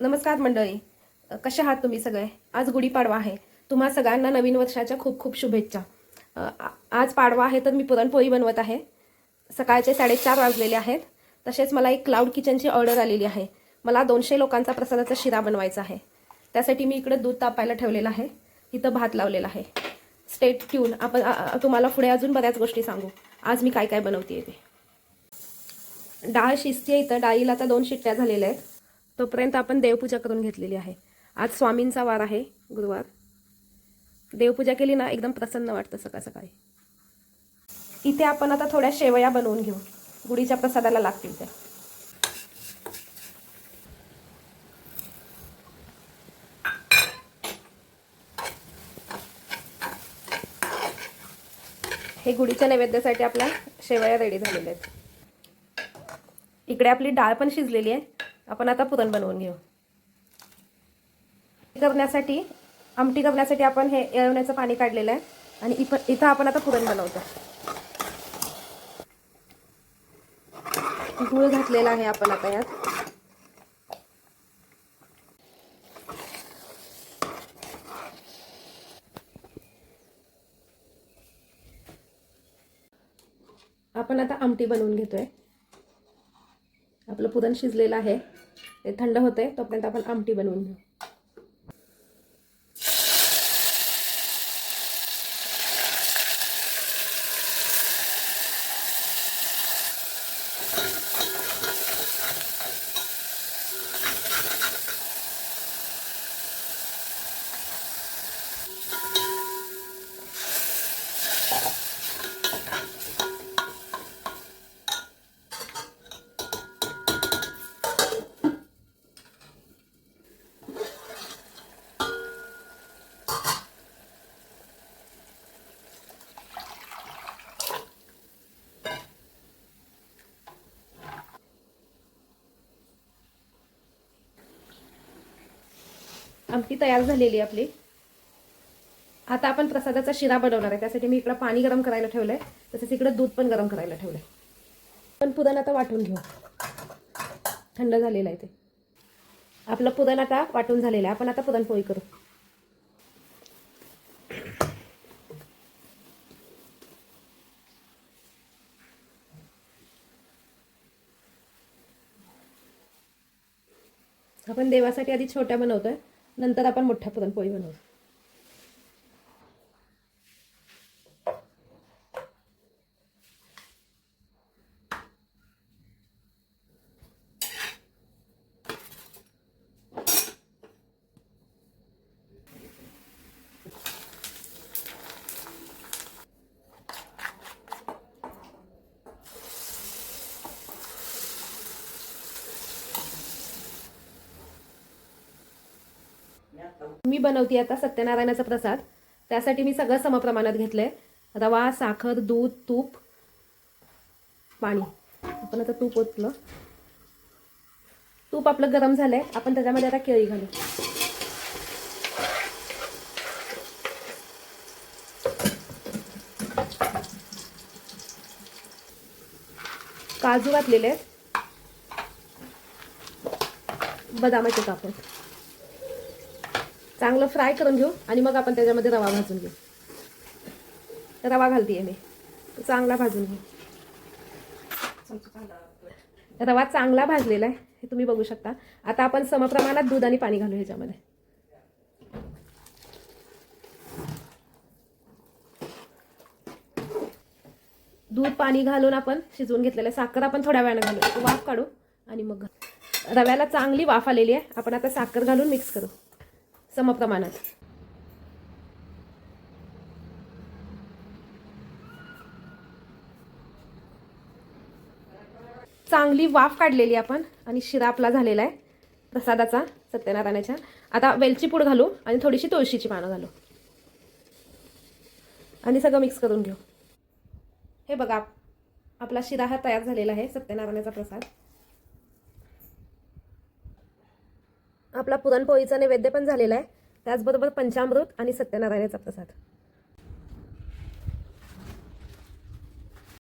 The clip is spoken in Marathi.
नमस्कार मंडळी, कशा आहात तुम्ही सगळे? आज गुढीपाडवा आहे. तुम्हा सगळ्यांना नवीन वर्षाच्या खूप खूप शुभेच्छा. आज पाडवा आहे तर मी पुरणपोळी बनवत आहे. सकाळचे 4:30 वाजलेले आहेत. तसेच मला एक क्लाउड किचनची ऑर्डर आलेली आहे. मला 200 लोकांचा प्रसादाचा शिरा बनवायचा आहे. त्यासाठी मी इकडे दूध तापायला ठेवलेलं आहे. इथं भात लावलेला आहे. Stay tuned. आपण तुम्हाला पुढे अजून बऱ्याच गोष्टी सांगू. आज मी काय काय बनवते ते. डाळ शिजते. इथं डाळीला आता 2 शिट्ट्या झालेल्या आहेत. तोपर्यंत आपण देवपूजा करून घेतलेली आहे. आज स्वामींचा वार आहे, गुरुवार. देवपूजा केली ना एकदम प्रसन्न वाटतं सकाळ सकाळी. इथे आपण आता थोड्या शेवया बनवून घेऊ, गुढीच्या प्रसादाला लागतील त्या. हे गुढीच्या नैवेद्यासाठी आपल्या शेवया रेडी झालेल्या आहेत. इकडे आपली डाळ पण शिजलेली आहे. आपण आता पुरण बनवून घेऊ. आमटी करण्यासाठी आपण हे येळवण्याचं पाणी काढलेलं आहे आणि इथं आपण आता पुरण बनवतो. गूळ घातलेला आहे आपण आता यात. आपण आता आमटी बनवून घेतोय. आपलं पुरण शिजलेलं आहे, ते थंड होते तोपर्यंत आपण आमटी बनवून घेऊ. आमटी तयार झालेली आपली. आता आपण प्रसादाचा शिरा बनवणार आहे. त्यासाठी मी इकडे पाणी गरम करायला ठेवलंय, तसेच इकडे दूध पण गरम करायला ठेवलंय. पण पुरण आता वाटून घेऊ. थंड झालेलं आहे ते. आपलं पुरण आता वाटून झालेलं आहे. आपण आता पुरणपोळी करू. आपण देवासाठी आधी छोट्या बनवतोय, नंतर आपण मोठ्या पुरणपोळी बनवू. मी बनवते आता सत्यनारायणाचा प्रसाद. त्यासाठी मी सगळं समप्रमाणात घेतलंय. रवा, साखर, दूध, तूप, पाणी. आपण आता तूप ओतलं. तूप आपलं गरम झालंय. आपण त्याच्यामध्ये आता केळी घालू. काजू घातलेले आहेत. बदामाचे कापून चांगलं फ्राय करून घेऊ आणि मग आपण त्याच्यामध्ये रवा भाजून घेऊ. रवा घालतेय मी, चांगला भाजून घेऊ. रवा चांगला भाजलेला आहे, हे तुम्ही बघू शकता. आता आपण समप्रमाणात दूध आणि पाणी घालू ह्याच्यामध्ये. दूध पाणी घालून आपण शिजवून घेतलेलं. साखर आपण थोड्या वेळाने घालू, वाफ काढू आणि मग रव्याला चांगली वाफ आलेली आहे. आपण आता साखर घालून मिक्स करू समप्रमाणात. चांगली वाफ काढलेली आपण आणि शिरा आपला झालेला आहे प्रसादाचा सत्यनारायणाच्या. आता वेलची पूड घालू आणि थोडीशी तुळशीची पानं घालू आणि सगळं मिक्स करून घेऊ. हे बघा, आपला शिरा हा तयार झालेला आहे, सत्यनारायणाचा प्रसाद. आपला पुरणपोळीचा नैवेद्य पण झालेला आहे. त्याचबरोबर पंचामृत आणि सत्यनारायणाचा प्रसाद.